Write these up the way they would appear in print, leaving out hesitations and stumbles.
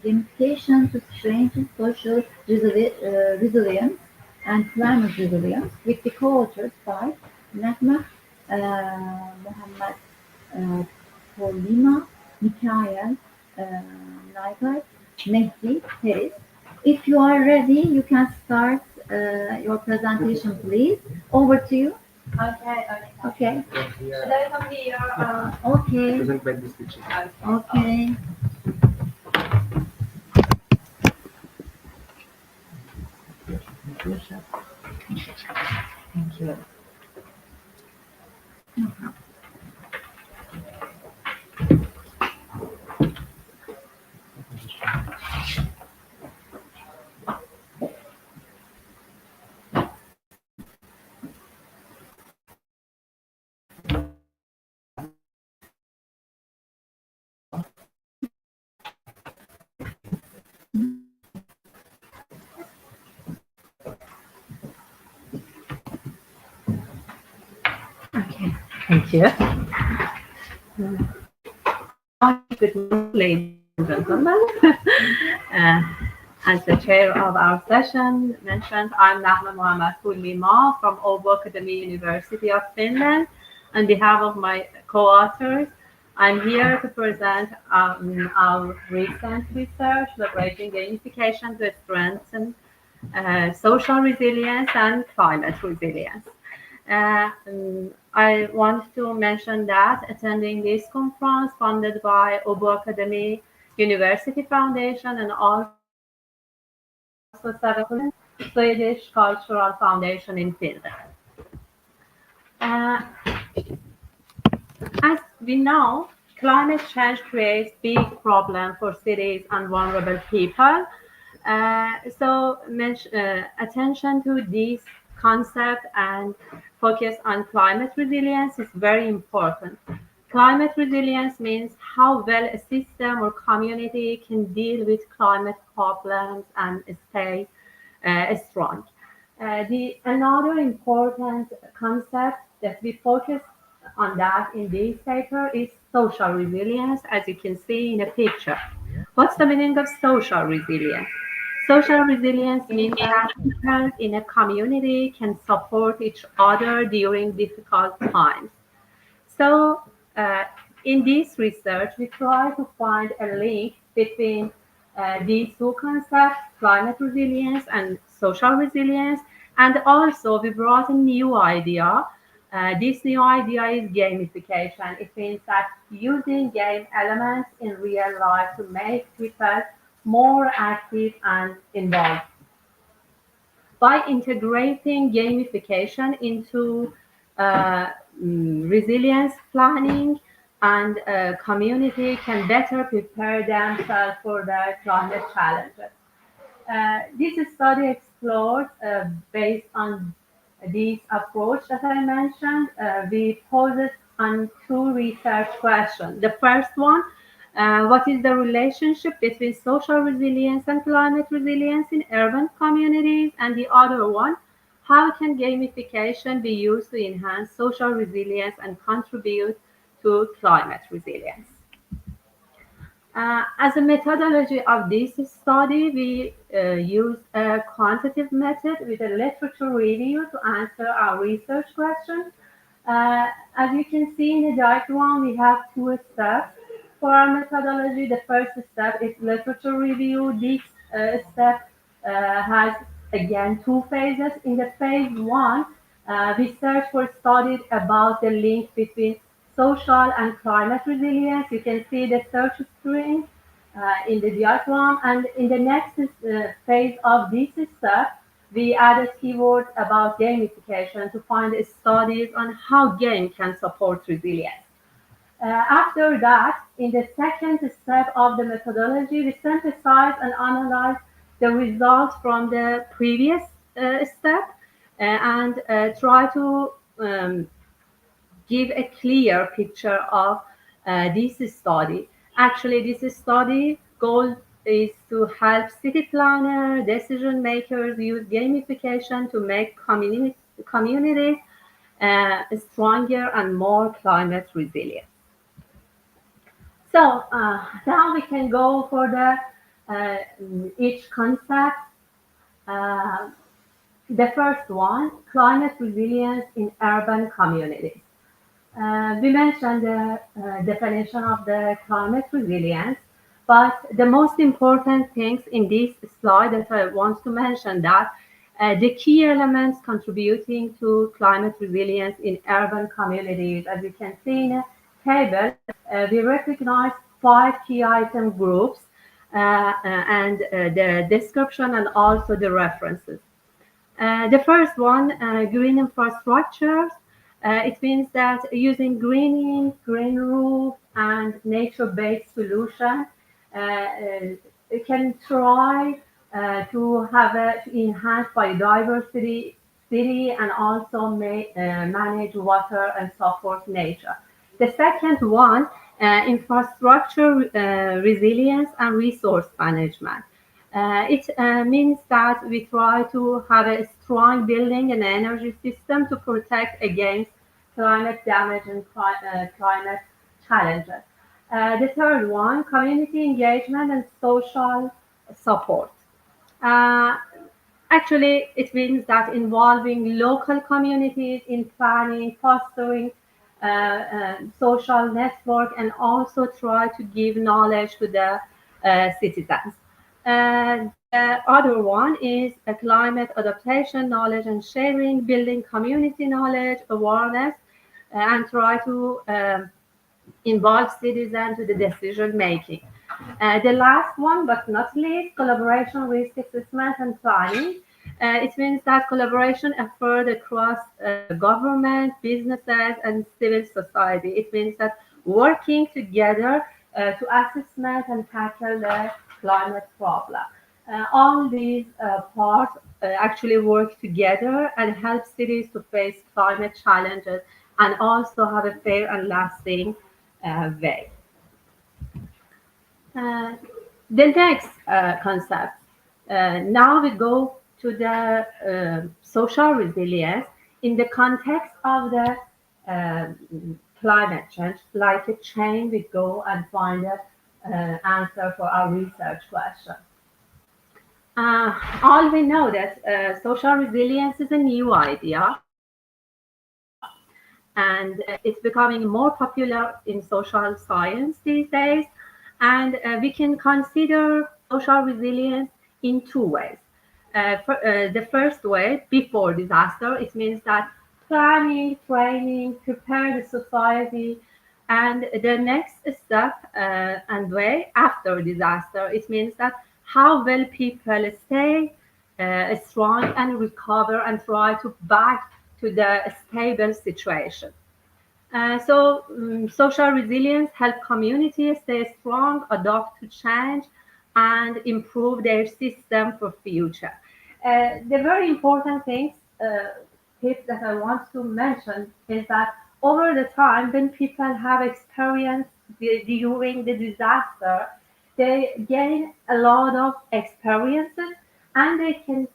Gamification to strengthen social resilience and climate resilience, with the co-authored by Nagma Mohammed uh, Paulina, Mikael Naigay, Mehdi Harris. If you are ready, you can start your presentation, please. Over to you. Okay, okay. Should I come here? Okay. Present by this picture. Okay. Thank you. Okay, thank you. Good morning, ladies and gentlemen. Uh, as the chair of our session mentioned, I'm Nahma Mohammed Kullima from Åbo Academy, University of Finland. On behalf of my co-authors, I'm here to present our recent research leveraging gamification to strengthen social resilience and climate resilience. I want to mention that attending this conference funded by Åbo Academy University Foundation and also Swedish Cultural Foundation in Finland. Uh, as we know, climate change creates big problems for cities and vulnerable people. Attention to this concept and focus on climate resilience is very important. Climate resilience means how well a system or community can deal with climate problems and stay strong. The another important concept that we focus on that in this paper is social resilience, as you can see in a picture. What's the meaning of social resilience? Social resilience means that people in a community can support each other during difficult times. So, uh, in this research, we try to find a link between these two concepts, climate resilience and social resilience. And also, we brought a new idea. This new idea is gamification. It means that using game elements in real life to make people more active and involved. By integrating gamification into uh, resilience planning, and community can better prepare themselves for their climate challenges. This study explored, based on this approach that I mentioned, we posed on two research questions. The first one, what is the relationship between social resilience and climate resilience in urban communities? And the other one, how can gamification be used to enhance social resilience and contribute to climate resilience? As a methodology of this study, we used a quantitative method with a literature review to answer our research questions. As you can see in the diagram, we have two steps for our methodology. The first step is literature review. This step has again two phases. In the phase one, we search for studies about the link between social and climate resilience. You can see the search string in the diagram. And in the next phase of this step, we added keywords about gamification to find studies on how game can support resilience. After that, in the second step of the methodology, we synthesize and analyze the results from the previous step and try to give a clear picture of this study. Actually, this study goal is to help city planners, decision makers use gamification to make communities stronger and more climate resilient. So now we can go for the each concept. Uh, the first one, climate resilience in urban communities. We mentioned the definition of the climate resilience, but the most important things in this slide that I want to mention that the key elements contributing to climate resilience in urban communities, as you can see in a table, we recognize five key item groups and the description and also the references. The first one, green infrastructures. It means that using greening, green roof, and nature-based solution, it can try to have to enhance biodiversity city and also manage water and support nature. The second one, infrastructure resilience and resource management. It means that we try to have a strong building and energy system to protect against climate damage and climate challenges. The third one, community engagement and social support. Uh, Actually, it means that involving local communities in planning, fostering social network, and also try to give knowledge to the citizens. The other one is a climate adaptation knowledge and sharing, building community knowledge, awareness, and try to involve citizens to the decision making. The last one, but not least, collaboration, risk assessment, and planning. It means that collaboration effort across government, businesses, and civil society. It means that working together to assessment and tackle the climate problem. All these parts actually work together and help cities to face climate challenges and also have a fair and lasting way. Uh, the next concept. Now we go to the social resilience in the context of the uh, climate change. Like a chain, we go and find a answer for our research question. All we know that social resilience is a new idea, and it's becoming more popular in social science these days. And we can consider social resilience in two ways. The first way, before disaster, it means that planning, training, prepare the society. And the next step and way after disaster, it means that how will people stay strong and recover and try to back to the stable situation. Social resilience help communities stay strong, adapt to change, and improve their system for future. The very important things, tips that I want to mention is that over the time, when people have experienced during the disaster, they gain a lot of experiences and they can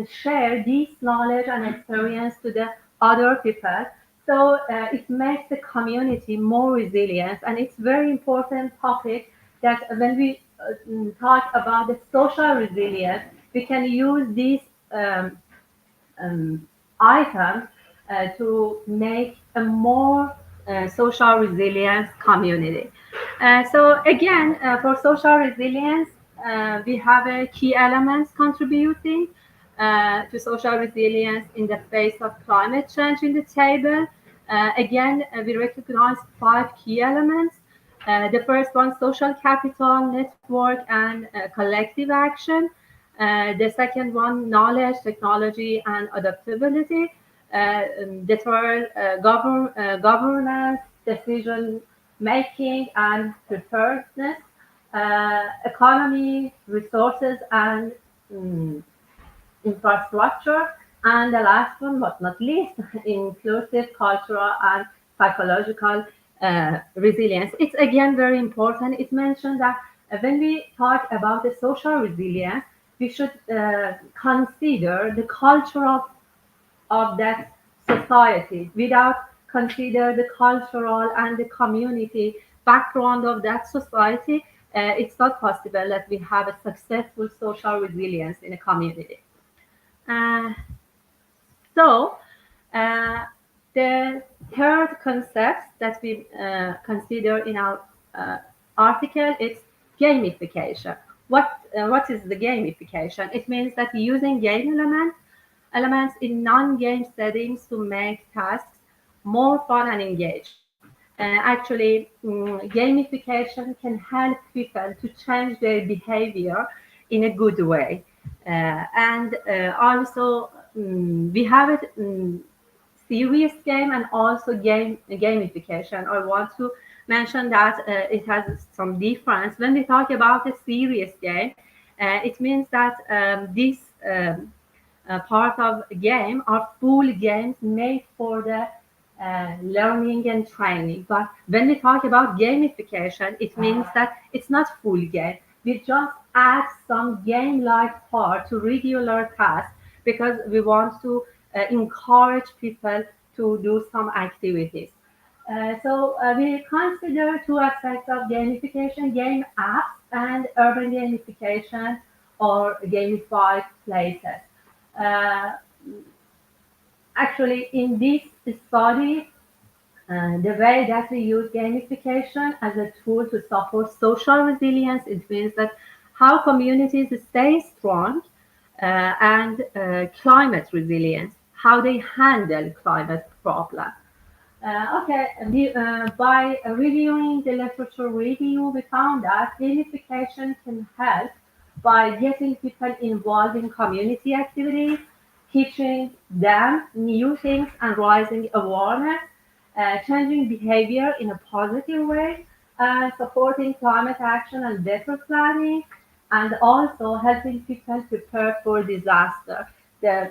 share this knowledge and experience to the other people. So it makes the community more resilient, and it's very important topic that when we talk about the social resilience, we can use these um, um, items to make a more social resilience community. So again, for social resilience, we have a key elements contributing to social resilience in the face of climate change in the table. Again, we recognize five key elements. The first one, social capital, network, and collective action. The second one, knowledge, technology, and adaptability. The third, governance, decision making, and preparedness. Economy, resources, and um, infrastructure. And the last one, but not least, inclusive cultural and psychological resilience. It's again very important. It mentioned that when we talk about the social resilience, we should consider the culture of that society without consider the cultural and the community background of that society. it's not possible that we have a successful social resilience in a community. Uh, so, uh, the third concept that we consider in our uh, article is gamification. What is the gamification? It means that using game elements in non-game settings to make tasks more fun and engaging. Actually, gamification can help people to change their behavior in a good way. And also, we have it serious game and also gamification. I want to mention that it has some difference. When we talk about a serious game, it means that this part of game are full games made for the learning and training. But when we talk about gamification, it means that it's not full game. We just add some game-like part to regular tasks because we want to encourage people to do some activities. So we consider two aspects of gamification: game apps and urban gamification or gamified places. Uh, Actually, in this study, the way that we use gamification as a tool to support social resilience, it means that how communities stay strong and climate resilience, how they handle climate problems. By reviewing the literature review, we found that gamification can help by getting people involved in community activities, teaching them new things and raising awareness, changing behavior in a positive way, supporting climate action and better planning, and also helping people prepare for disaster. The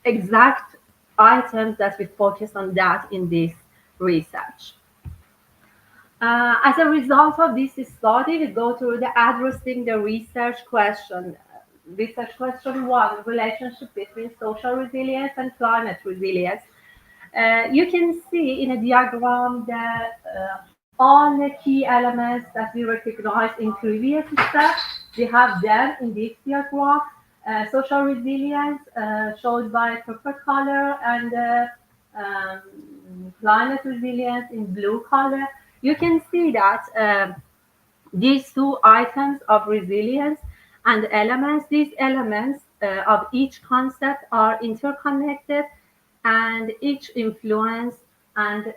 exact items that we focus on that in this research. As a result of this study, we go through the addressing the research question. Research question one: relationship between social resilience and climate resilience. You can see in a diagram that all the key elements that we recognized in previous steps, we have them in this diagram. Social resilience showed by purple color and climate resilience in blue color. You can see that these two items of resilience and elements, these elements of each concept are interconnected and each influence and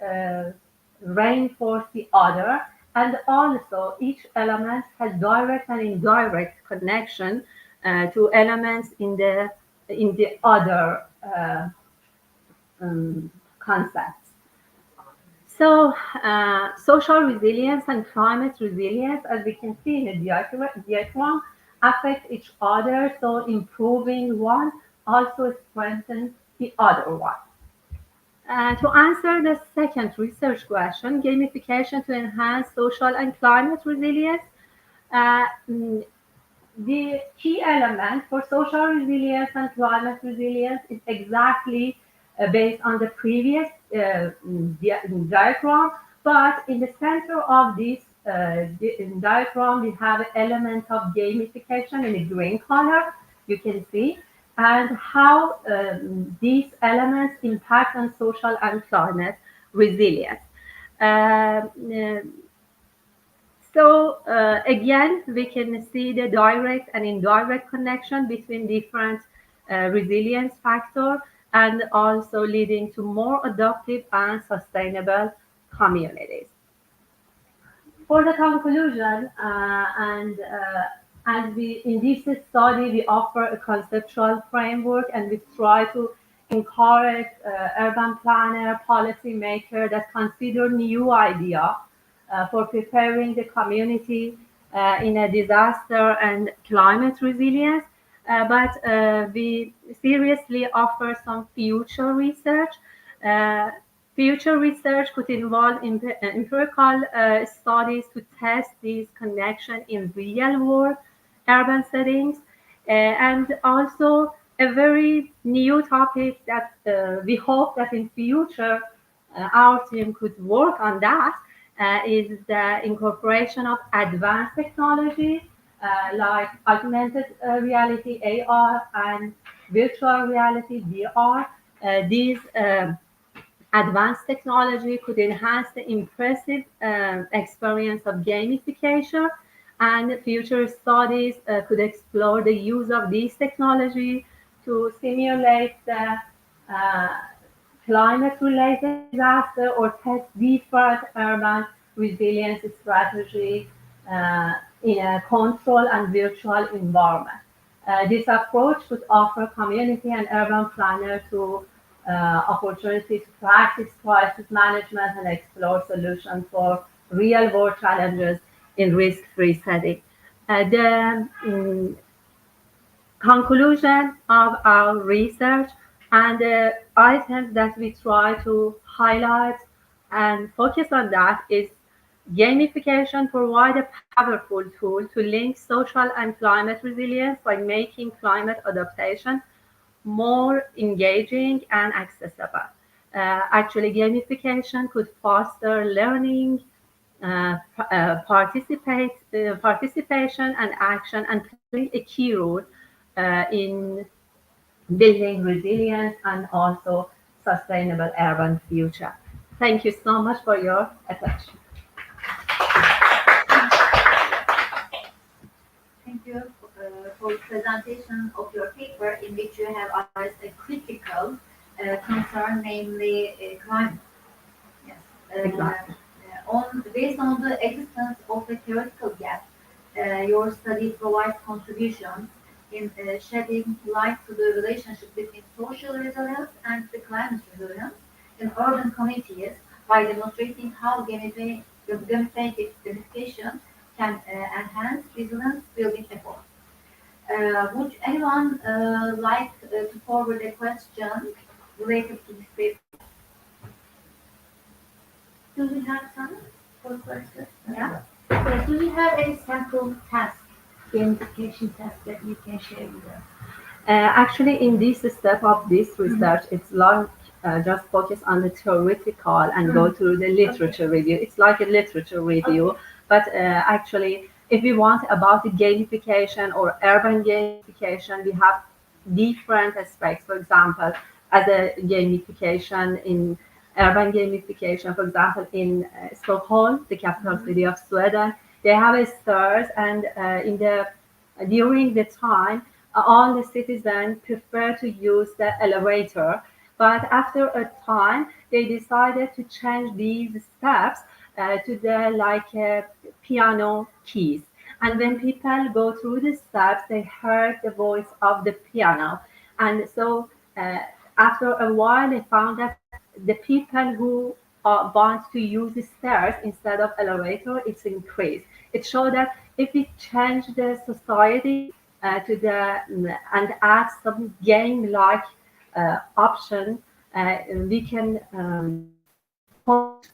reinforce the other. And also each element has direct and indirect connection to elements in the other concepts. So, social resilience and climate resilience, as we can see in the diagram, affect each other. So, improving one also strengthens the other one. To answer the second research question, gamification to enhance social and climate resilience, uh, mm, the key element for social resilience and climate resilience is exactly based on the previous diagram, but in the center of this diagram, we have an element of gamification in the green color, you can see, and how these elements impact on social and climate resilience. Uh, uh, Again, we can see the direct and indirect connection between different resilience factors and also leading to more adaptive and sustainable communities. For the conclusion, and as we in this study, we offer a conceptual framework and we try to encourage urban planner, policy maker that consider new idea for preparing the community in a disaster and climate resilience. But we seriously offer some future research. Uh, Future research could involve empirical studies to test these connections in real-world urban settings, and also a very new topic that we hope that in future our team could work on that is the incorporation of advanced technology like augmented reality, AR, and virtual reality, VR. These advanced technology could enhance the impressive experience of gamification, and future studies could explore the use of these technology to simulate the uh, climate-related disaster or test different urban resilience strategy in a controlled and virtual environment. This approach could offer community and urban planners to opportunity to practice crisis management and explore solutions for real-world challenges in risk-free setting. The conclusion of our research and the items that we try to highlight and focus on that is gamification provide a powerful tool to link social and climate resilience by making climate adaptation more engaging and accessible. Actually, gamification could foster learning, participation and action, and playing a key role in building resilience and also sustainable urban future. Thank you so much for your attention. Thank you for the presentation of your paper in which you have addressed a critical concern, namely climate. Yes. Exactly. Based on the existence of a theoretical gap, your study provides contributions in shedding light to the relationship between social resilience and the climate resilience in urban communities by demonstrating how gamification can enhance resilience building efforts. Would anyone like to forward a question related to this paper? Do we have some for questions? Yeah. Yes, do we have any sample task, gamification task that you can share with us? Actually, in this step of this research, it's like just focus on the theoretical and go through the literature review. It's like a literature review, but actually, if we want about the gamification or urban gamification, we have different aspects. For example, as a gamification in urban gamification, for example, in Stockholm, the capital city of Sweden, they have a stairs, and in the during the time all the citizens prefer to use the elevator, but after a time they decided to change these steps to the like piano keys, and when people go through the steps they heard the voice of the piano, and so after a while they found that the people who want to use the stairs instead of elevator, it's increased. It showed that if we change the society to the and add some game-like option, we can put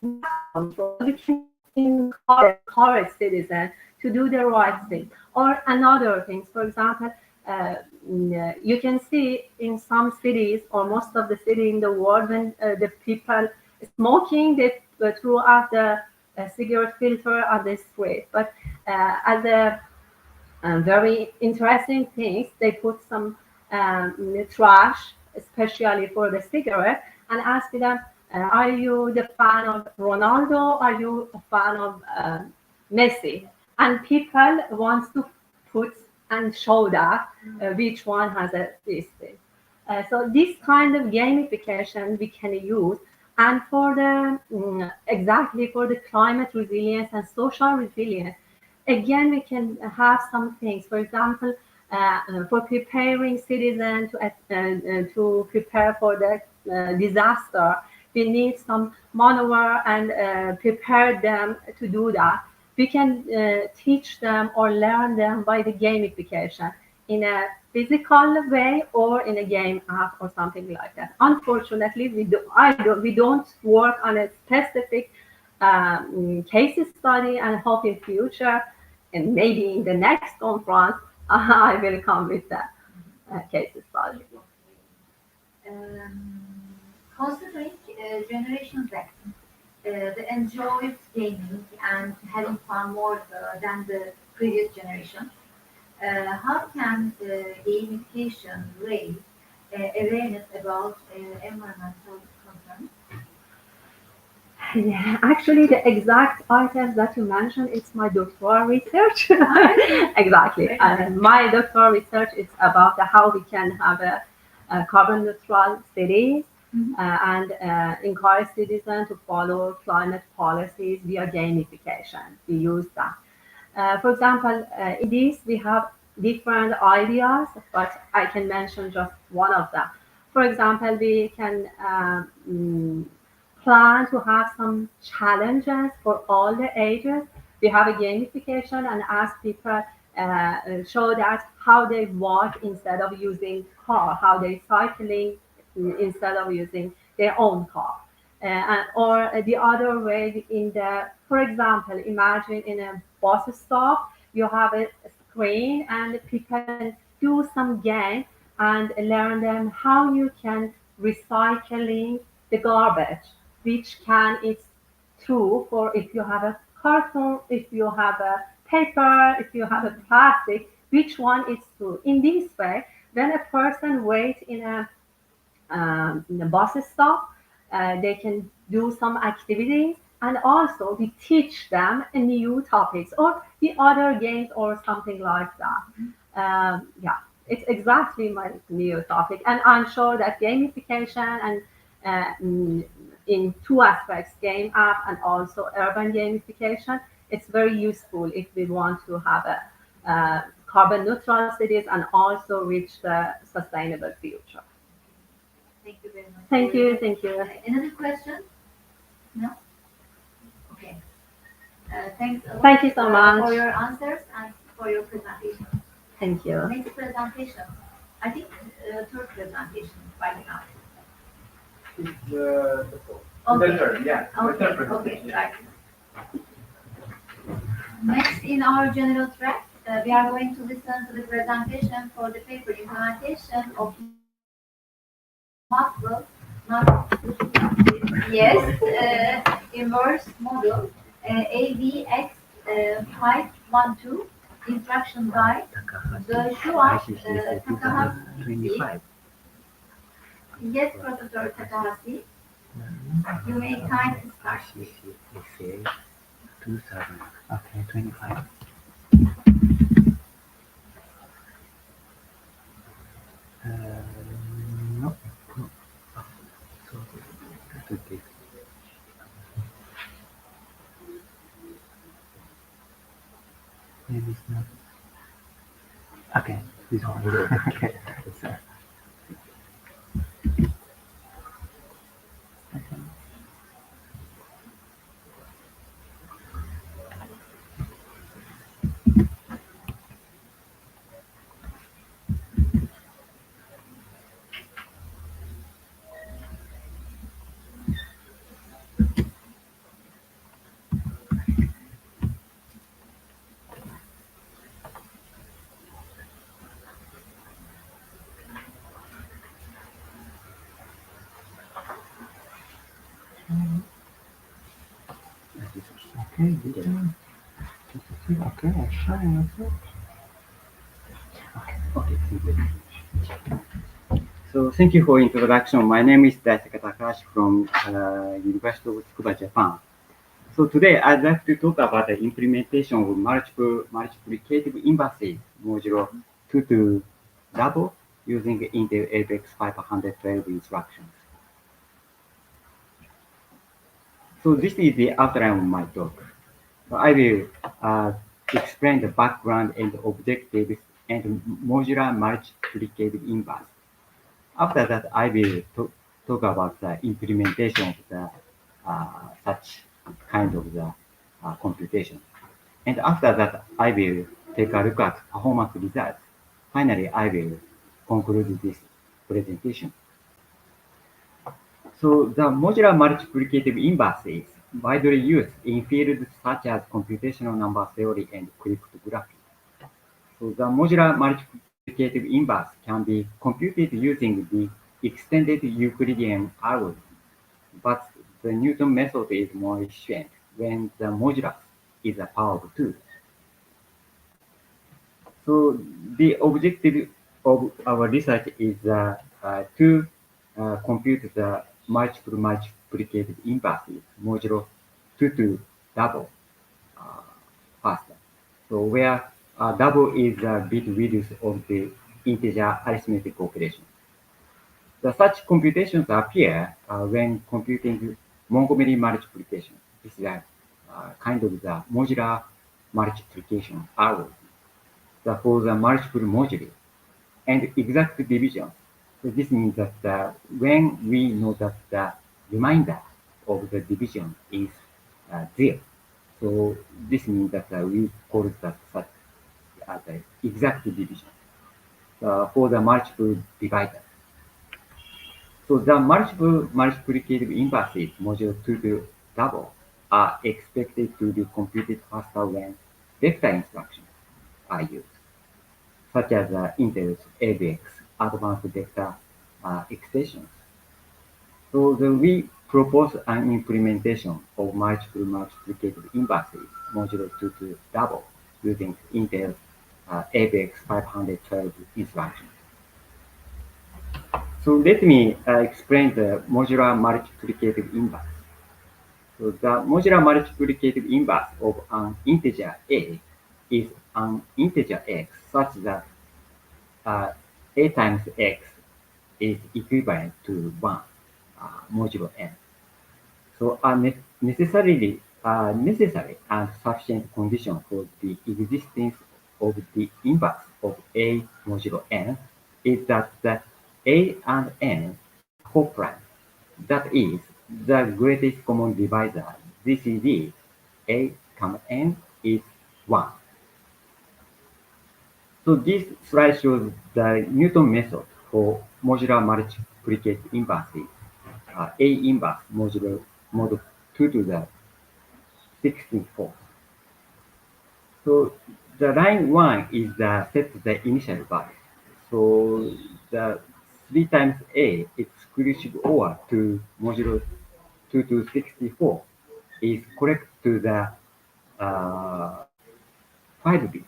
control. We can encourage citizens to do the right thing. Or another things, for example, you can see in some cities or most of the city in the world when the people smoking, they throw out the cigarette filter on the street. But as a very interesting things. They put some trash, especially for the cigarette, and ask them, "Are you the fan of Ronaldo? Are you a fan of Messi?" And people want to put and show that which one has a this thing. So this kind of gamification we can use, and for the exactly for the climate resilience and social resilience, again we can have some things. For example, for preparing citizens to prepare for the disaster, we need some maneuver and prepare them to do that. We can teach them or learn them by the gamification in a physical way or in a game app or something like that. Unfortunately, we don't work on a specific case study, and hope in future and maybe in the next conference I will come with that case study. Considering generation gap, they enjoyed gaming and having fun more than the previous generation. How can gamification raise awareness about environmental concerns? Yeah, actually, the exact items that you mentioned, it's my doctoral research. Exactly. Very nice. My doctoral research is about how we can have a carbon neutral cities Mhm. and encourage citizens to follow climate policies via gamification. We use that. For example, in this we have different ideas, but I can mention just one of them. For example, we can plan to have some challenges for all the ages. We have a gamification and ask people show that how they walk instead of using car, how they cycling instead of using their own car. Or the other way in the, for example, imagine in a bus stop, you have a screen and people can do some game and learn them how you can recycling the garbage, which can it's true for if you have a carton, if you have a paper, if you have a plastic, which one is true. In this way, when a person waits in the bus stop. They can do some activities, and also we teach them a new topics or the other games or something like that. Yeah, it's exactly my new topic, and I'm sure that gamification and in two aspects, game app and also urban gamification, it's very useful if we want to have a carbon neutral cities and also reach the sustainable future. Thank you very much for Thank your you, thank you. another question? No? Okay. Thanks a lot Thank you so much. for your answers and for your presentation. Thank you. Next presentation. I think third presentation by now. Okay. Yeah. Okay, okay, right. Next in our general track, we are going to listen to the presentation for the paper implementation of multiple, yes, inverse model, AVX 512 instruction guide, the Shuan Takahashi. 25. Yes, Professor Takahashi, you may kindly start. ICCSA 2000. Okay, 25. No. No. So, okay. Maybe it's not. Okay, this one. Okay. So, okay, this one. Okay, I'll show you. Okay, thank you. So thank you for introduction. My name is Daisuke Takahashi from University of Tsukuba, Japan. So today I'd like to talk about the implementation of multiplicative inverses modulo 2 to double using Intel AVX 512 instructions. So this is the outline of my talk. So I will explain the background and objectives and modular multiplicative inverse. After that, I will talk about the implementation of the such kind of the computation. And after that, I will take a look at performance results. Finally, I will conclude this presentation. So the modular multiplicative inverse is widely used in fields such as computational number theory and cryptography. So the modular multiplicative inverse can be computed using the extended Euclidean algorithm, but the Newton method is more efficient when the modulus is a power of 2. So the objective of our research is to compute the multiple multiplicative inverses modulo 2 to double uh, faster. So where double is the bit radius of the integer arithmetic operation. Such computations appear when computing Montgomery multiplication. This is a kind of the modular multiplication algorithm for the multiple moduli and exact division. So this means that when we know that the remainder of the division is 0, so this means that we call that such the exact division for the multiple divisor. So the multiple multiplicative inverses modulo 2 to double are expected to be computed faster when vector instructions are used, such as Intel's AVX advanced vector extensions. So we propose an implementation of multiple multiplicative inverses modulo 2 to double using Intel AVX 512 instructions. So let me explain the modular multiplicative inverse. So the modular multiplicative inverse of an integer a is an integer x such that a times x is equivalent to 1 modulo n. So a necessary and sufficient condition for the existence of the inverse of a modulo n is that the a and n are coprime. That is, the greatest common divisor GCD a, n is 1. So this slide shows the Newton method for modular multiplicative inverses. A inverse modulo mod 2 to the 64. So the line 1 is the set the initial value. So the 3 times A exclusive over to modulo 2 to 64 is correct to the 5-bit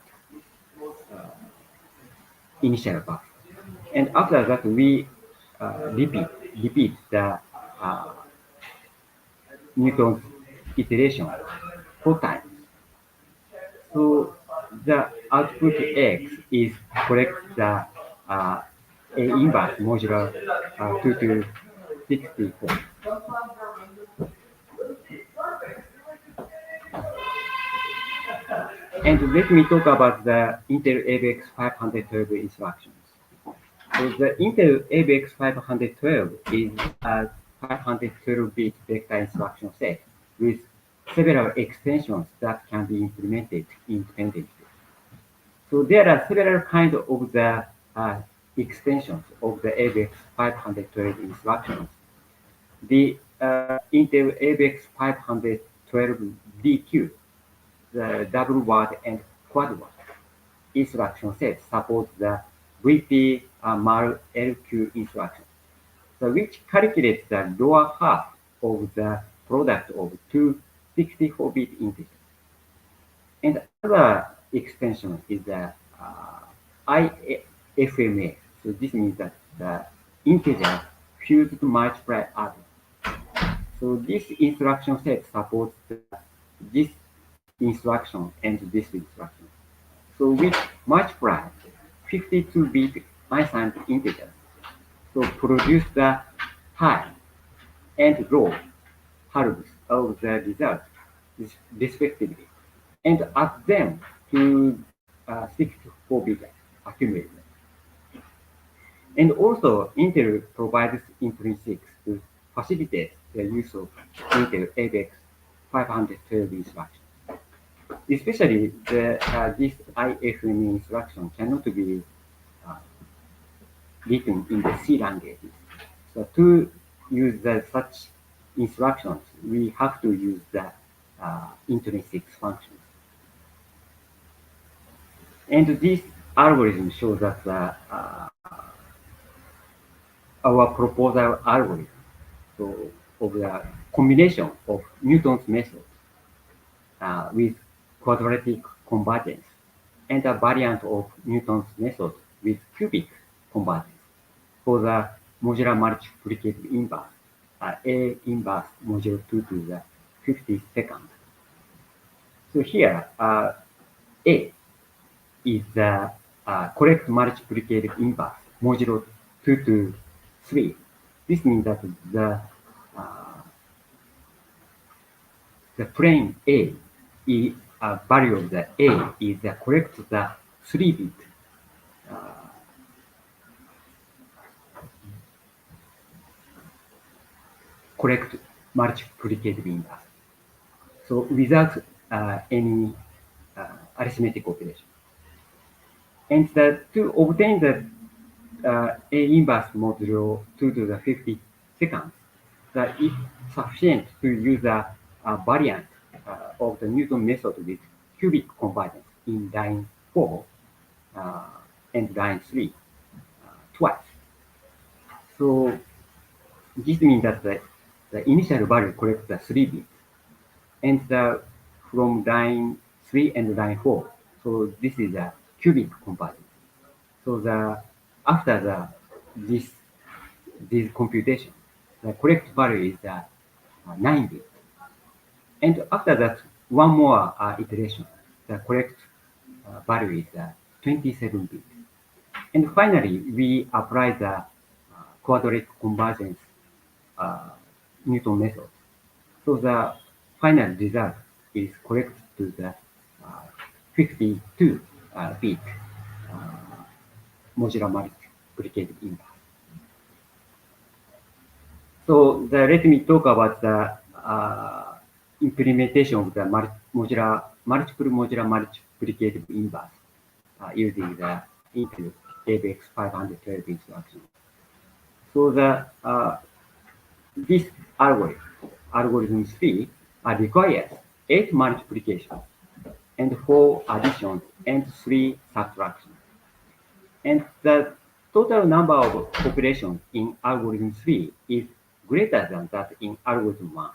initial value. And after that, we repeat the uh, Newton's iteration 4 times. So the output X is correct the A inverse modular 2 to 64. And let me talk about the Intel AVX 512 instructions. So the Intel AVX 512 is a 512-bit vector instruction set with several extensions that can be implemented independently. So there are several kinds of the extensions of the AVX 512 instructions. The Intel AVX 512DQ, the double word and quad word instruction set supports the VP mal LQ instruction, so which calculates the lower half of the product of two 64-bit integers. And other extension is the IFMA. So this means that the integers fused to multiply others. So this instruction set supports this instruction and this instruction. So which multiply 52-bit unsigned integers. So produce the high and low halves of the result respectively, and add them to the 64-bit accumulator. And also, Intel provides intrinsics to facilitate the use of Intel AVX 512 instructions. Especially this IFME instruction cannot be uh, written in the C languages. So to use such instructions, we have to use the intrinsic functions. And this algorithm shows that our proposal algorithm so of the combination of Newton's method with quadratic convergence and a variant of Newton's method with cubic convergence for the modular multiplicative inverse, A inverse modulo 2 to the 52nd. So here, A is the correct multiplicative inverse modulo 2 to 3. This means that uh, the plane A is value of the A is correct the 3-bit correct multiplicative inverse. So without any arithmetic operation. And to obtain the A inverse modulo 2 to the 52nd, it's sufficient to use a variant of the Newton method with cubic convergence in line 4 uh, and line 3 twice. So this means that the initial value corrects the 3 bits and from line 3 and line 4. So this is a cubic convergence. So after this computation, the correct value is 9 bit. And after that, one more iteration, the correct value is 27 bit. And finally, we apply the quadratic convergence Newton method. So the final result is correct to the 52 bit modular multiplicative inverse. So let me talk about the implementation of the multiple modular multiplicative inverse using the Intel ABX 512 instruction. So this algorithm 3 requires 8 multiplications and 4 additions and 3 subtractions. And the total number of operations in algorithm 3 is greater than that in algorithm 1.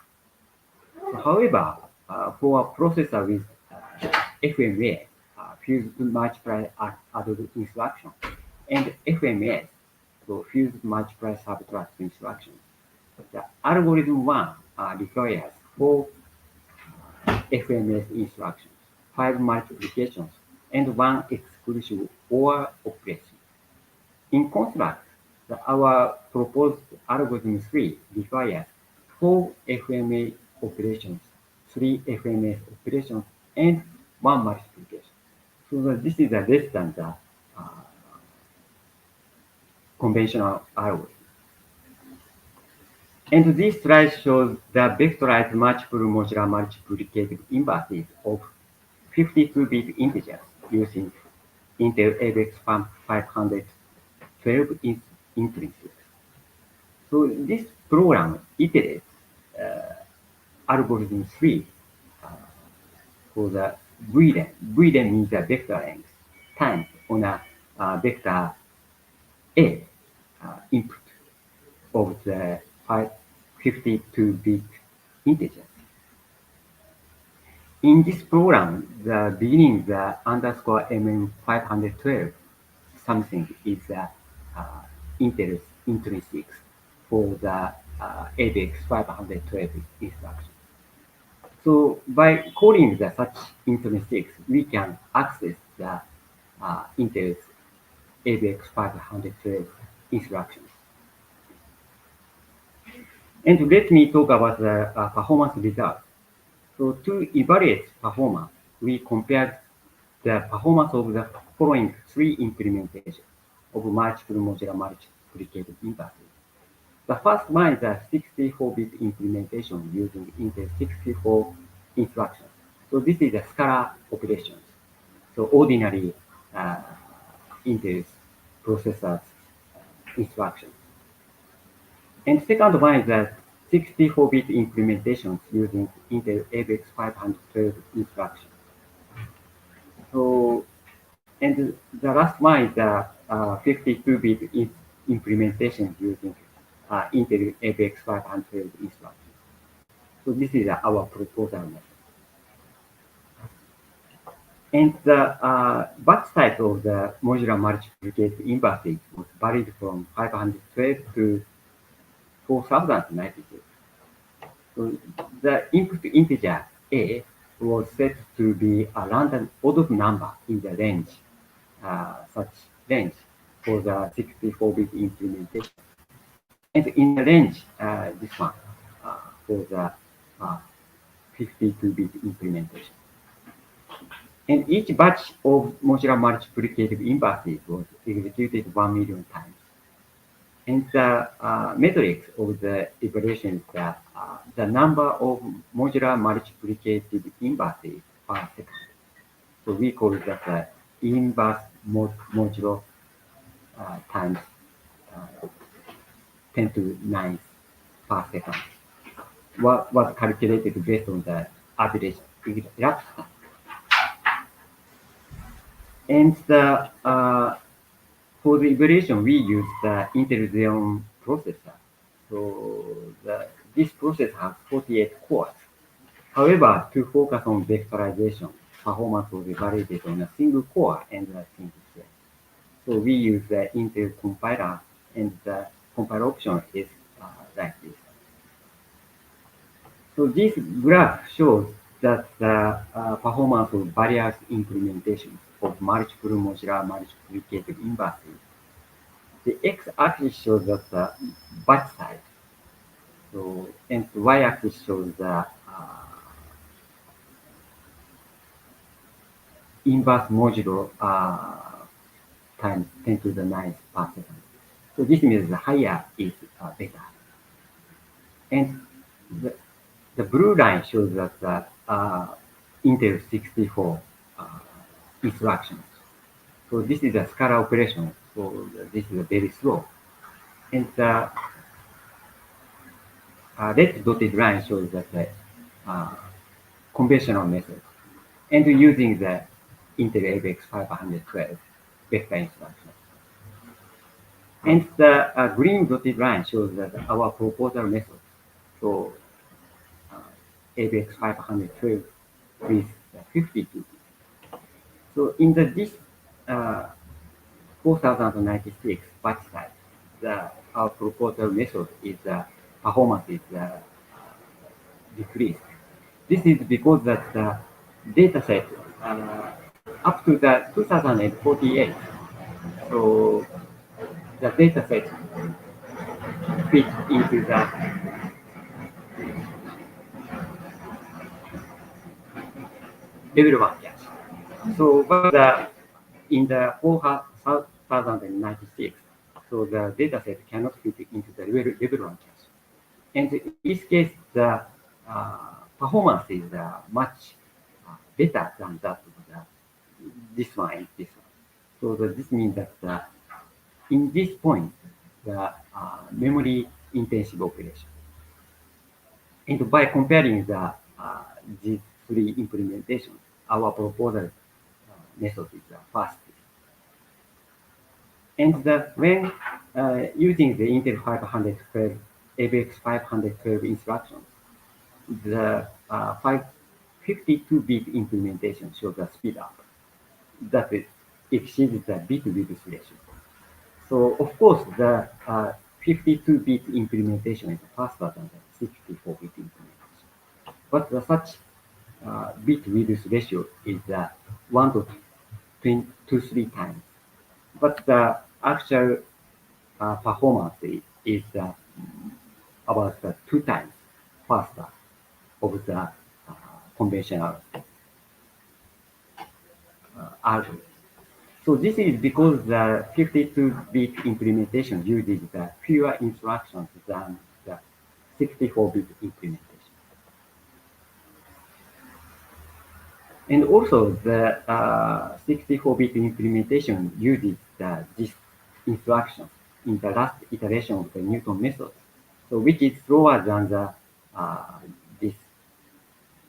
So, however, for a processor with FMA, fused multiply added instruction, and FMS, so fused multiply subtract instruction, the algorithm 1 requires 4 FMS instructions, 5 multiplications, and 1 exclusion or operation. In contrast, our proposed algorithm 3 requires 4 FMA operations, 3 FMS operations, and 1 multiplication. So this is less than the conventional algorithm. And this slide shows the vectorized multiple modular multiplicative inverses of 52-bit integers using Intel ABX 512 intrinsic. So this program iterates algorithm 3 for the VLEN. VLEN means the vector length times on a vector A input of the 52-bit integers. In this program, the beginning the underscore MM512 something is Intel intrinsic for the ABX 512 instruction. So by calling the such intrinsics, we can access the Intel's ABX 512 instructions. And let me talk about the performance results. So to evaluate performance, we compared the performance of the following 3 implementations of multiple modular multiplicative inverses. The first one is a 64-bit implementation using Intel 64 instructions. So this is a scalar operations. So ordinary Intel's processors instructions. And second one is a 64-bit implementations using Intel ABX 512 instructions. So, and the last one is a 52-bit implementation using Intel ABX 512 instructions. So this is our proposal method. And the batch size of the modular multiplicative inverses was varied from 512 to 4096. So the input integer A was set to be a random odd number in the range, such range for the 64-bit implementation. And in the range, this one, for the 52-bit implementation. And each batch of modular multiplicative inverses was executed 1 million times. And the matrix of the evaluation is the number of modular multiplicative inverses per second. So we call that inverse modulo times 10 to 9 per second was calculated based on the average elapsed time. And for the evaluation, we use the Intel Xeon processor. So this processor has 48 cores. However, to focus on vectorization, performance was evaluated on a single core and a single thread. So we use the Intel compiler, and the compile option is like this. So this graph shows that the performance of various implementations of multiple modular multiplicative inverses. The x-axis shows that the batch size. So, and the y-axis shows the inverse modulo times 10 to the 9th per second. So this means the higher is better. And the blue line shows that the Intel 64 instructions. So this is a scalar operation. So this is very slow. And the red dotted line shows that the conventional method. And using the Intel AVX 512 vector instruction. And the green dotted line shows that our proposal method. So AVX 512 with 52. So in this 4096 batch size, our proposal method is performance is decreased. This is because that the data set up to the 2048, so the data set fits into the level 1 cache. So but in the 4096, so the data set cannot fit into the level 1 cache. And in this case, the performance is much better than that of this one and this one. So this means that in this point, the memory intensive operation. And by comparing these three implementations, our proposal method is fastest. And when using the Intel 512 AVX 512 instructions, the 52-bit implementation shows a speed up that exceeds the bit-to-bit ratio. So of course, the 52-bit implementation is faster than the 64-bit implementation. But such bit-to-bit ratio is 1 to 23 times. But the actual performance is about 2 times faster of the conventional algorithm. So this is because the 52-bit implementation uses the fewer instructions than the 64-bit implementation. And also the 64-bit implementation uses these instructions in the last iteration of the Newton method, so which is slower than this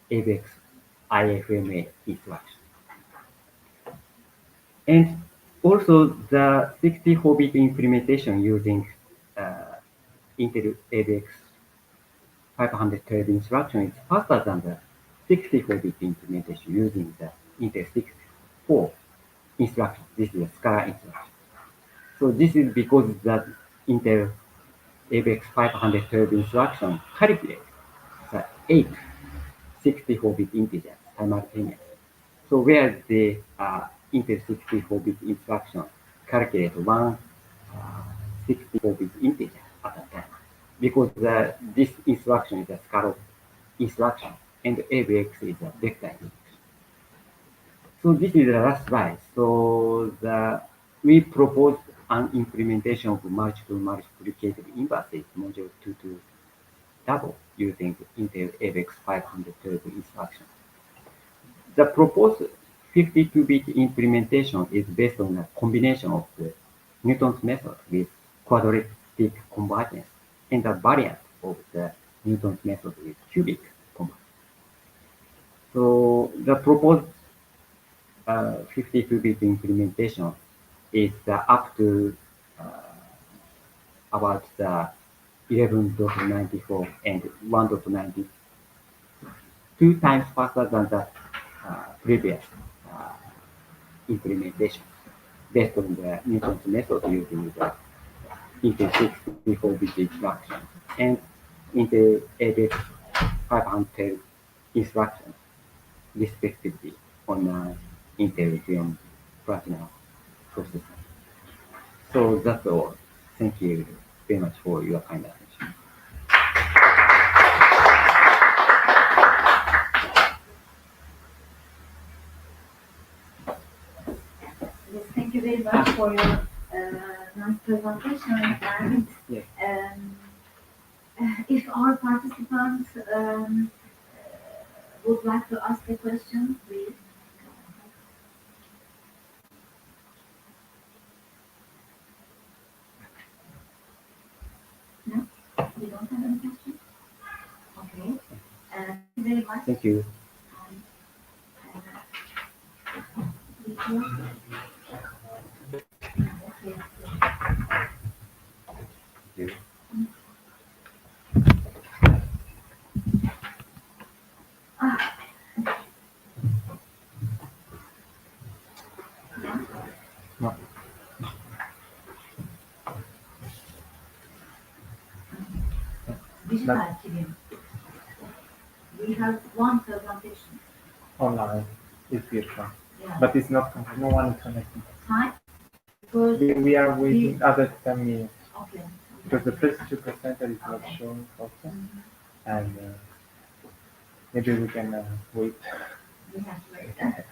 AVX IFMA instruction. And also the 64-bit implementation using Intel AVX 512 instruction is faster than the 64-bit implementation using the Intel 64 instruction. This is a SCALA instruction. So this is because the Intel AVX 512 instruction calculates the 8 64-bit integers simultaneously. So where the Intel 64-bit instruction calculate one 64-bit integer at a time, because this instruction is a scala instruction and AVX is a vector instruction. So this is the last slide. So we proposed an implementation of multiple multiplicative inverses module 2 to double using Intel AVX 512 instruction. The proposed 52-bit implementation is based on a combination of the Newton's method with quadratic convergence and a variant of the Newton's method with cubic convergence. So the proposed 52-bit implementation is up to uh, about the 11.94 and 1.92 times faster than the previous uh, implementation based on the Newton's method using the Intel 64-bit instruction and Intel AVX 512 instructions respectively on Intel Xeon Platinum processor. So that's all. Thank you very much for your kind attention. Yes, thank you very much for your nice presentation. And Yes. um, if our participants would like to ask a question, please. No? You don't have any questions? Okay. Thank you very much. Thank you. Um, uh, Thank you. Ah, No. digital TV. We have one presentation. Online is virtual, Yeah. but it's not connected. No one is connected. Time because We are waiting other 10 minutes okay. because the first two presenter is not showing also, and maybe we can wait. We have to wait.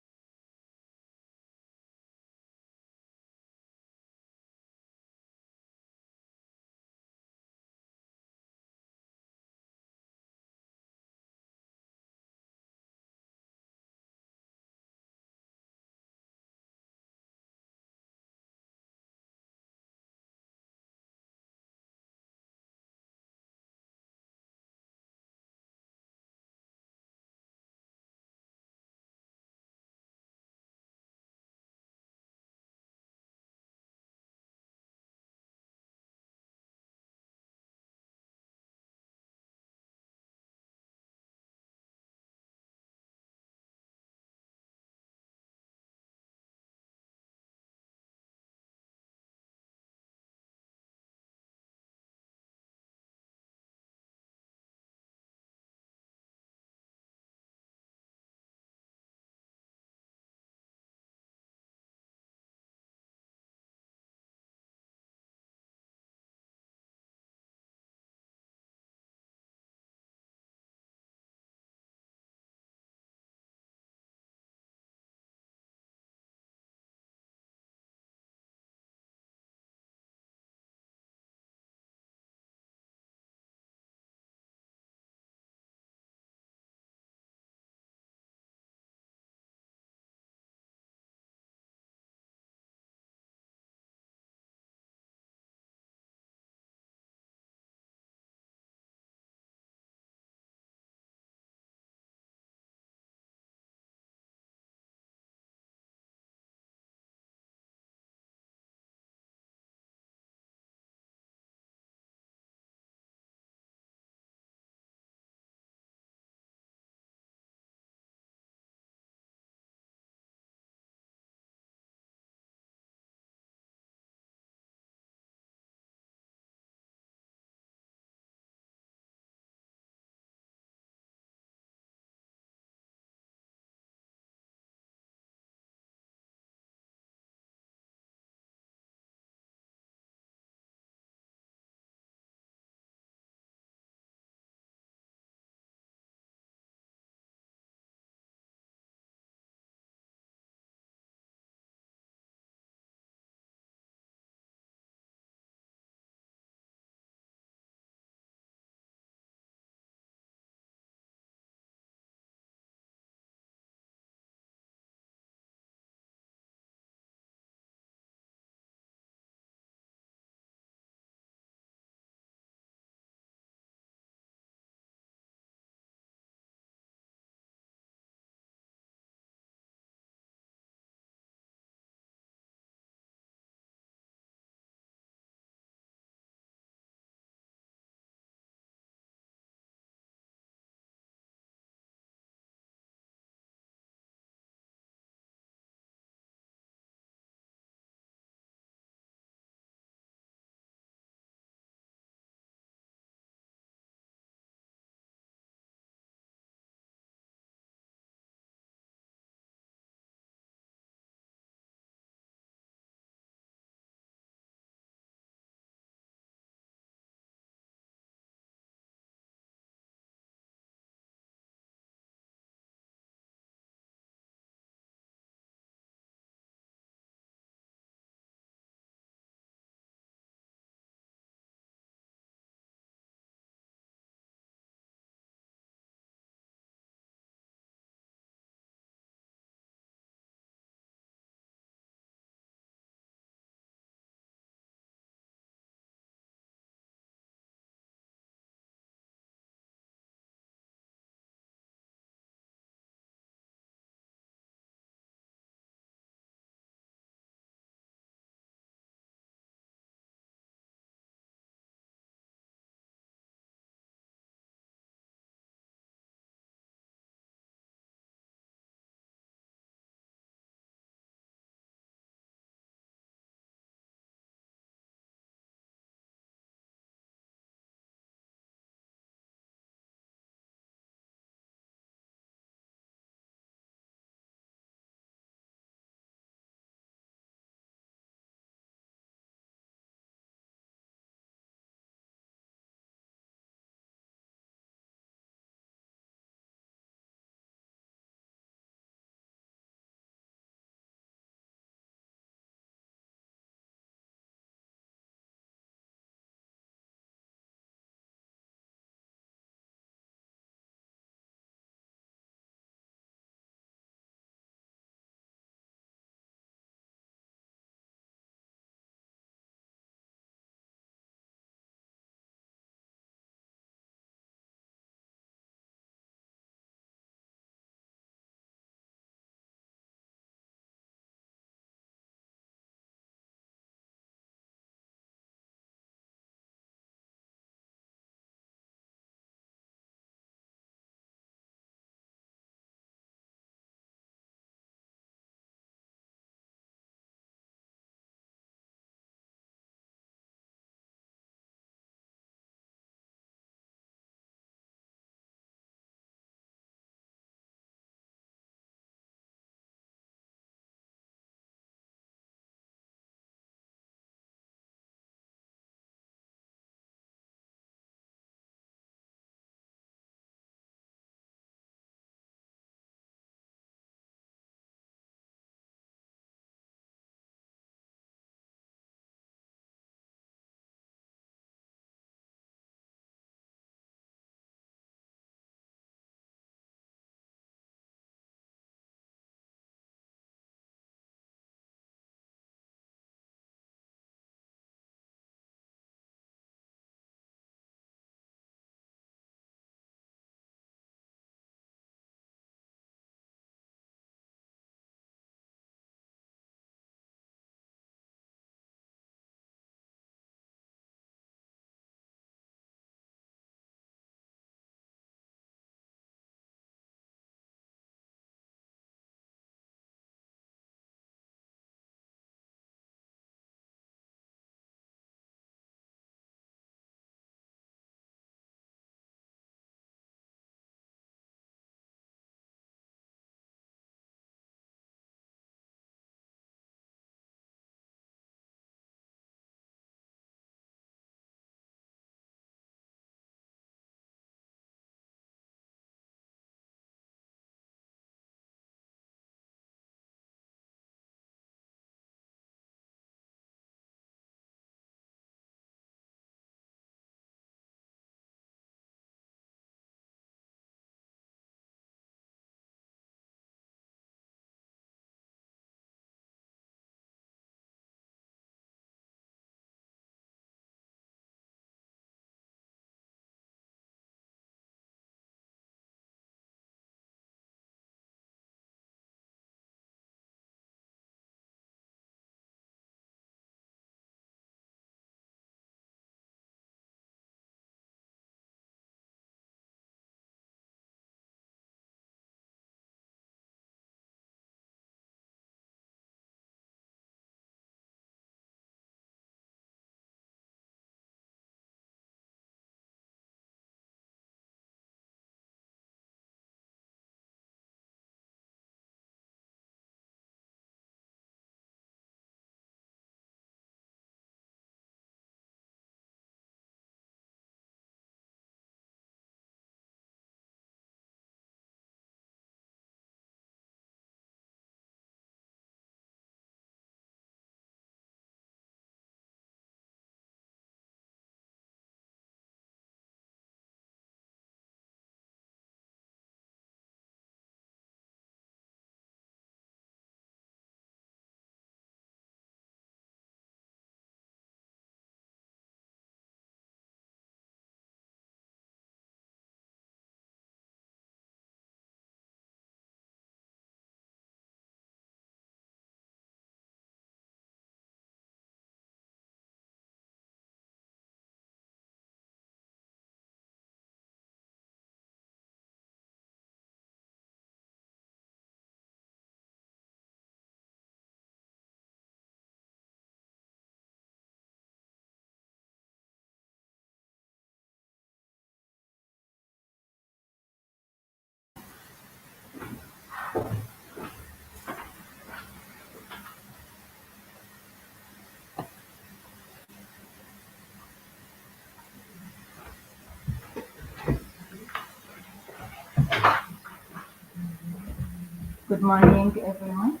Good morning, everyone.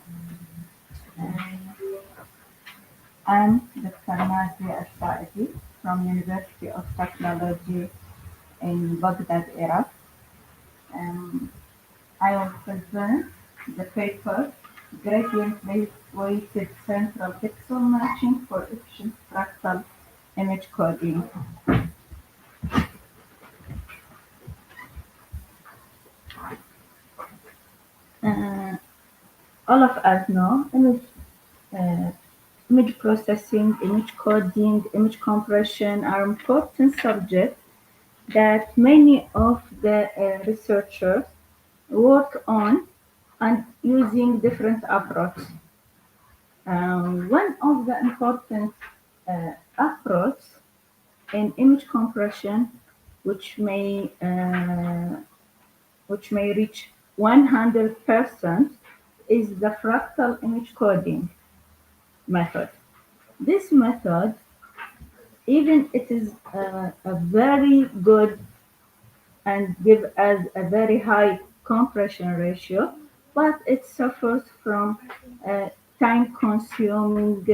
Uh, I'm Dr. Nadia Al-Saidi from University of Technology in Baghdad, Iraq. Um, I will present the paper Gradient Weighted Central Pixel Matching for Efficient Fractal Image Coding. Uh, all of us know uh, image processing, image coding, image compression are important subjects that many of the researchers work on and using different approaches. One of the important approach in image compression, which may uh, which may reach 100%, is the fractal image coding method. This method, even it is a very good and give us a very high compression ratio, but it suffers from a time-consuming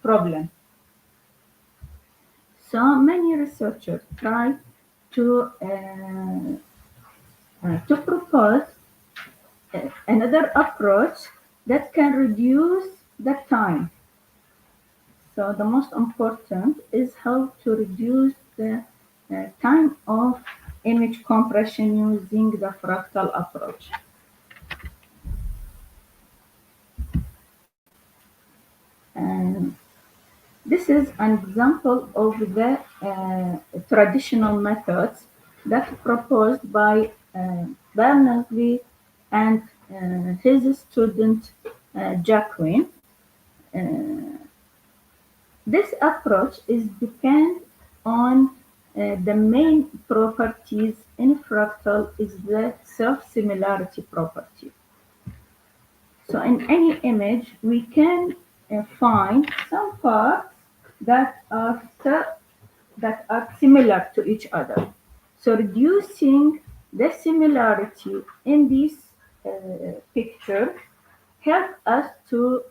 problem. So many researchers try to propose another approach that can reduce the time. So the most important is how to reduce the time of image compression using the fractal approach. And this is an example of the traditional methods that proposed by Berners-Lee and his student Jacquin. Uh, this approach is depend on the main properties in fractal is the self-similarity property. So in any image, we can find some parts that are similar to each other. So reducing the similarity in this picture help us to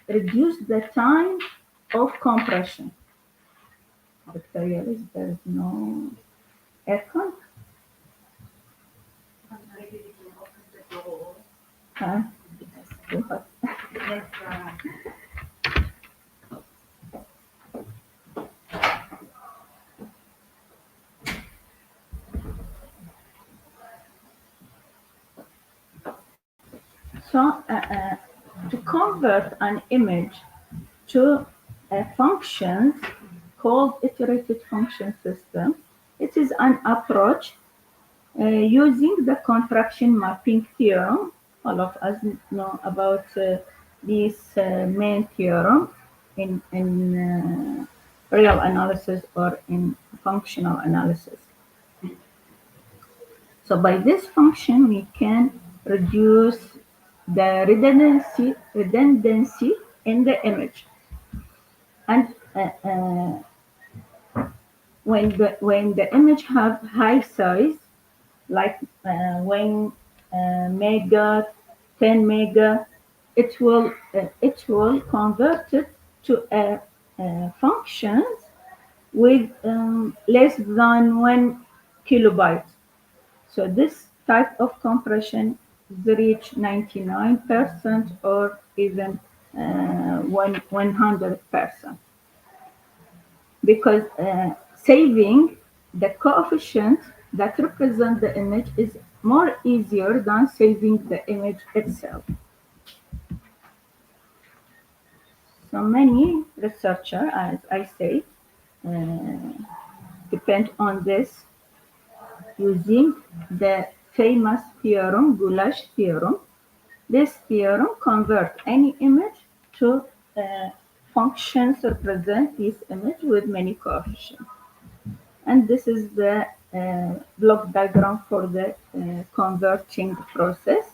reduce the time of compression. Victoria, there is no aircon. Maybe we can open the door. Huh? Too hot. Let's So to convert an image to functions called iterated function system, it is an approach using the contraction mapping theorem. All of us know about this main theorem in real analysis or in functional analysis. So by this function, we can reduce the redundancy in the image. And when the image have high size, like 1 mega, 10 mega, it will convert it to a functions with less than 1 kilobyte. So this type of compression reach 99% or even 100%, because saving the coefficient that represent the image is more easier than saving the image itself. So many researchers, as I say, uh, depend on this using the famous theorem, Goulash theorem. This theorem converts any image to functions represent this image with many coefficients. And this is the block diagram for the converting process.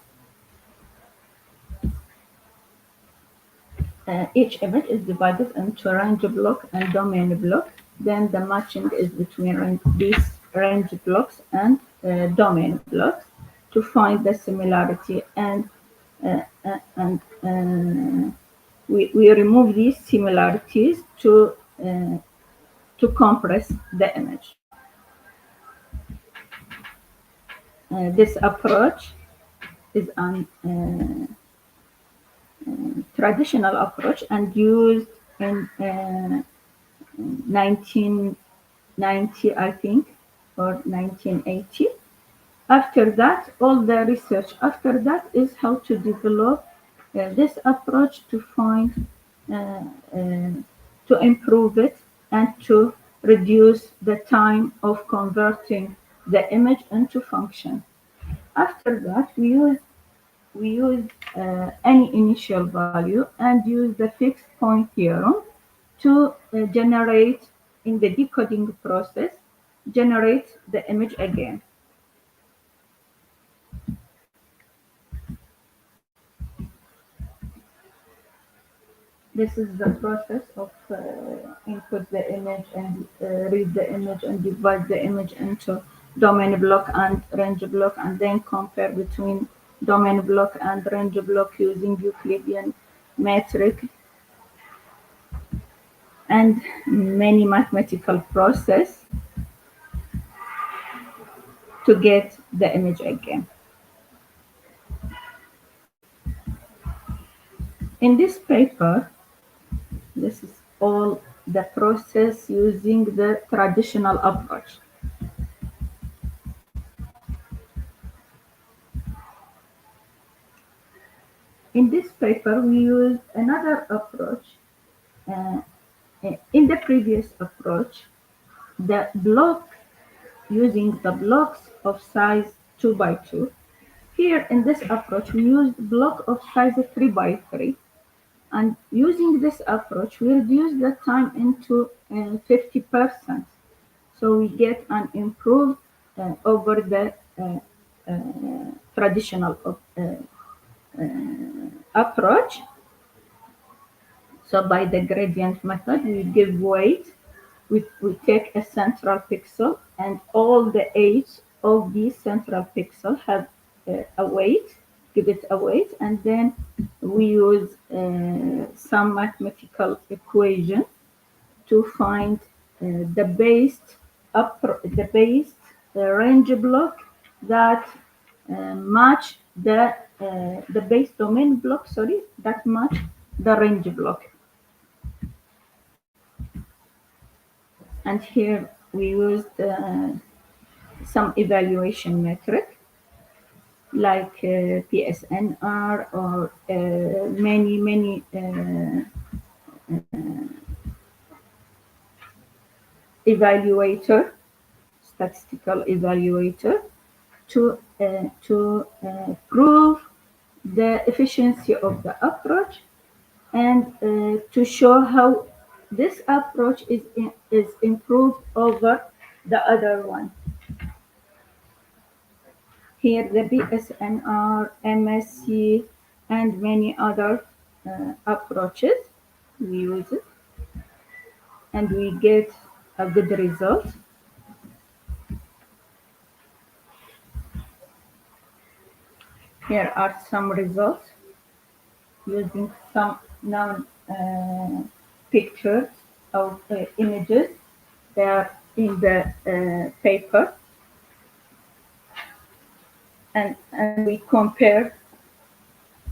Each image is divided into range block and domain block. Then the matching is between these range blocks and domain blocks. to find the similarity, and uh, uh, and we remove these similarities uh, to compress the image. This approach is an traditional approach and used in 1990, I think, or 1980. After that, all the research after that is how to develop this approach to find, uh, uh, to improve it, and to reduce the time of converting the image into function. After that, we use any initial value and use the fixed point theorem to generate, in the decoding process, generate the image again. This is the process of input the image and read the image and divide the image into domain block and range block, and then compare between domain block and range block using Euclidean metric and many mathematical process to get the image again. In this paper, this is all the process using the traditional approach. In this paper, we used another approach. Uh, in the previous approach, the block, using the blocks of size 2 by 2. Here in this approach, we used block of size 3 by 3. And using this approach, we reduce the time into 50%. So we get an improved over the traditional approach. So by the gradient method, we give weight. We take a central pixel, and all the edges of these central pixels have a weight, give it a weight, and then we use some mathematical equation to find the base range block that match the base domain block, sorry, that match the range block. And here we used some evaluation metric like PSNR or many evaluator, statistical evaluator, to prove the efficiency of the approach, and to show how this approach is improved over the other one. Here the BSNR, MSC, and many other approaches, we use it, and we get a good result. Here are some results using some known pictures of images. They are in the paper, and we compare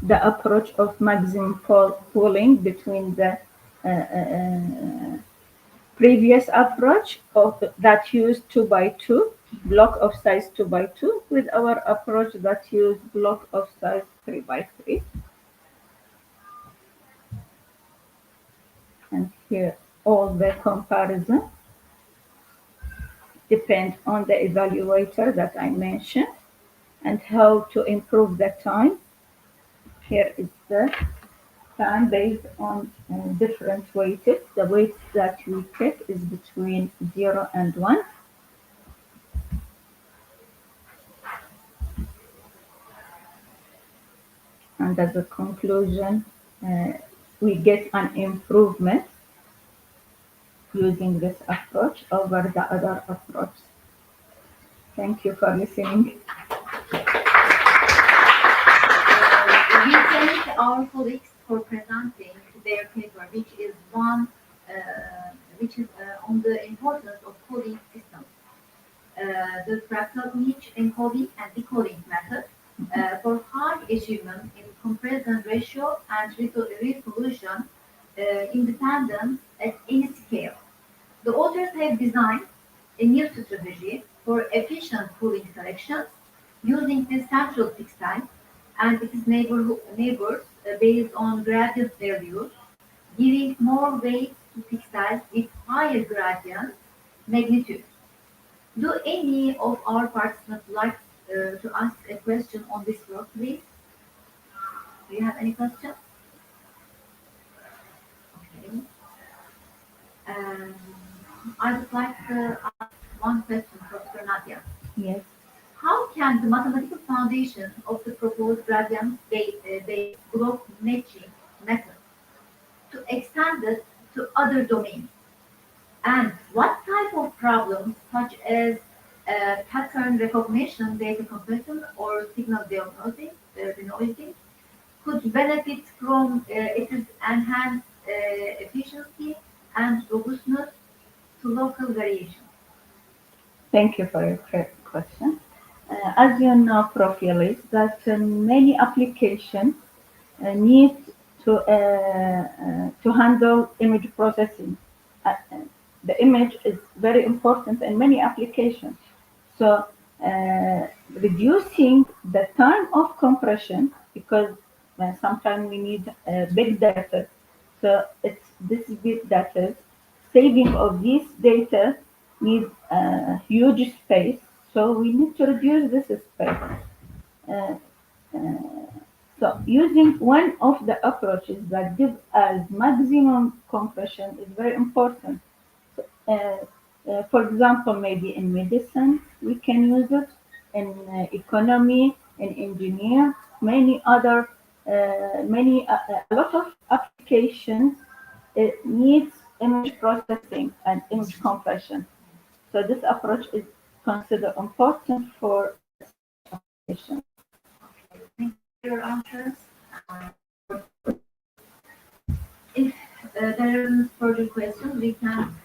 the approach of maximum pooling between the previous approach of that used 2 by 2 block of size 2 by 2 with our approach that used block of size 3 by 3. And here all the comparison depend on the evaluator that I mentioned and how to improve the time. Here is the time based on different weighted. The weight that we take is between 0 and 1. And as a conclusion, we get an improvement using this approach over the other approach. Thank you for listening. our colleagues for presenting their paper, which is on the importance of coding systems. The fractal image encoding and decoding method for high achievement in comparison ratio and resolution independence at any scale. The authors have designed a new strategy for efficient pooling selections using the central pixel and its neighbors based on gradient values, giving more weight to pixels with higher gradient magnitude. Do any of our participants like to ask a question on this work, please? Do you have any questions? Okay. Um, I would like to ask one question, Professor Nadia. Yes. How can the mathematical foundation of the proposed gradient-based block matching method to extend it to other domains? And what type of problems, such as pattern recognition, data compression, or signal denoising, could benefit from its enhanced efficiency and robustness to local variation? Thank you for your question. As you know, Prof. Yalis, that many applications need to handle image processing. The image is very important in many applications. So reducing the time of compression, because sometimes we need big data. So it's this big data. Saving of this data needs huge space. So we need to reduce this space. Uh, so using one of the approaches that gives us maximum compression is very important. For example, maybe in medicine, we can use it in economy, in engineer, a lot of applications. It needs image processing and image compression. So this approach is considered important for such applications. Thank you for your answers. If there are further questions, we can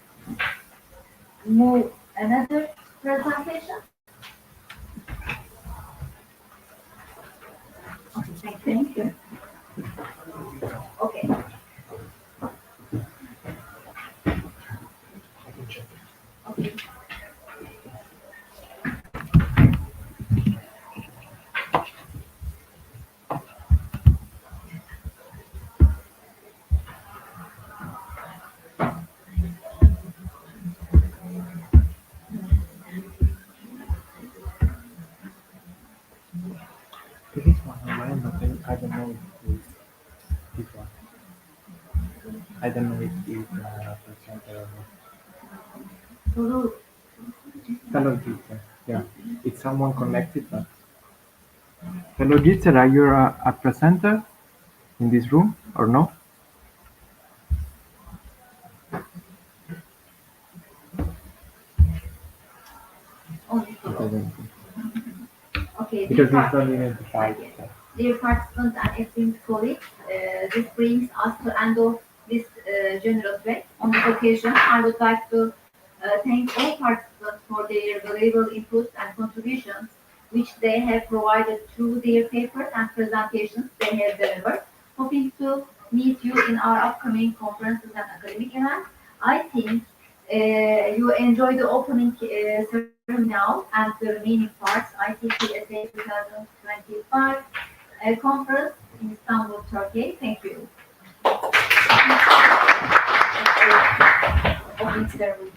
move another presentation. Okay, thank you. Thank you. Okay. Okay. This is one online, but I don't know if it's this one. I don't know if it's presenter or not. Hello. Hello, teacher. Yeah, it's someone connected, but hello, teacher. Are you a presenter in this room or no? Only It hello. doesn't. Okay. Because it's not identified. Dear participants and esteemed colleagues, this brings us to end of this general break. On this occasion, I would like to thank all participants for their valuable inputs and contributions, which they have provided through their papers and presentations they have delivered. Hoping to meet you in our upcoming conferences and academic events. I think you enjoy the opening ceremony now and the remaining parts. ICCSA 2025 conference in Istanbul, Turkey. Thank you. Opening ceremony.